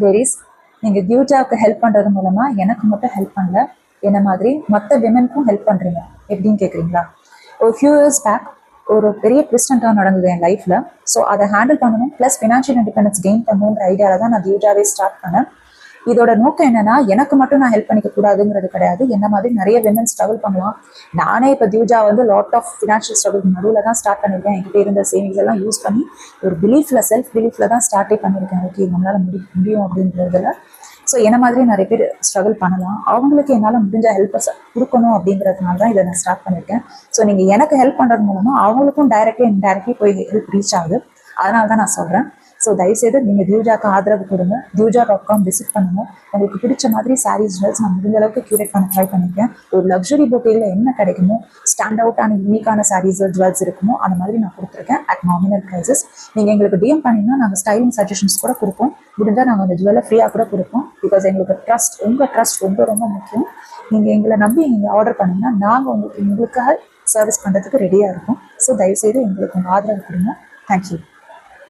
Ladies, நீங்கள் தியூஜாவுக்கு help பண்ணுறது மூலமாக எனக்கு மட்டும் ஹெல்ப் பண்ணல, என்ன மாதிரி மற்ற விமென்க்கும் ஹெல்ப் பண்ணுறீங்க. எப்படின்னு கேட்குறீங்களா? ஒரு ஃபியூ இயர்ஸ் பேக் ஒரு பெரிய ட்விஸ்டண்ட்டாக நடந்தது என் லைஃப்பில். ஸோ அதை ஹேண்டில் பண்ணணும், ப்ளஸ் ஃபினான்ஷியல் இண்டிபெண்டன்ஸ் கெயின் பண்ணணுன்ற ஐடியாவில் தான் நான் தியூஜாவே ஸ்டார்ட் பண்ணேன். இதோட நோக்கம் என்னன்னா, எனக்கு மட்டும் நான் ஹெல்ப் பண்ணிக்க கூடாதுங்கிறது கிடையாது. என்ன மாதிரி நிறைய விமன் ஸ்ட்ரகிள் பண்ணலாம். நானே இப்போ தியூஜா வந்து லாட் ஆஃப் ஃபினான்ஷியல் ஸ்ட்ரகிள் நடுவில் தான் ஸ்டார்ட் பண்ணியிருக்கேன். என்கிட்ட இருந்த சேவிங்ஸ் எல்லாம் யூஸ் பண்ணி ஒரு பிலீஃபில், செல்ஃப் பிலீஃபில் தான் ஸ்டார்ட்டே பண்ணியிருக்கேன். ஓகே, நம்மளால் முடியும் அப்படின்றதுல. ஸோ என்ன மாதிரி நிறைய பேர் ஸ்ட்ரகிள் பண்ணலாம், அவங்களுக்கு என்னால் முடிஞ்ச ஹெல்ப்பை கொடுக்கணும் அப்படிங்கிறதுனால தான் இதை நான் ஸ்டார்ட் பண்ணியிருக்கேன். ஸோ நீங்கள் எனக்கு ஹெல்ப் பண்ணுறது மூலமாக அவங்களுக்கும் டைரக்ட்லி இன்டைரக்ட்லி போய் ஹெல்ப் ரீச் ஆகுது. அதனால தான் நான் சொல்கிறேன். ஸோ தயவுசெய்து நீங்கள் தியூஜாக்கு ஆதரவு கொடுங்க. diuja.com விசிட் பண்ணுங்கள். உங்களுக்கு பிடிச்ச மாதிரி சாரீஸ், ஜுவல்ஸ் நான் முடிஞ்ச அளவுக்கு க்யூரேட் பண்ண ட்ரை பண்ணியிருக்கேன். ஒரு லக்ஸுரி பொட்டியில் என்ன கிடைக்குமோ, ஸ்டாண்ட் அவுட்டான யூனிக்கான சாரீஸ், ஜுவல்ஸ் இருக்குமோ அந்த மாதிரி நான் கொடுத்துருக்கேன் அட் நாமினல் ப்ரைஸஸ். நீங்கள் எங்களுக்கு டிஎம் பண்ணிங்கன்னா நாங்கள் ஸ்டைலிங் சஜஷன்ஸ் கூட கொடுப்போம். முடிஞ்சால் நாங்கள் அந்த ஜுவலை ஃப்ரீயாக கூட கொடுப்போம். பிகாஸ் எங்களுக்கு ட்ரஸ்ட், உங்கள் ட்ரஸ்ட் ரொம்ப ரொம்ப முக்கியம். நீங்கள் எங்களை நம்பி நீங்கள் ஆர்டர் பண்ணிங்கன்னா நாங்கள் உங்களுக்காக சர்வீஸ் பண்ணுறதுக்கு ரெடியாக இருக்கும். ஸோ தயவுசெய்து எங்களுக்கு உங்கள் ஆதரவு கொடுங்க. தேங்க்யூ.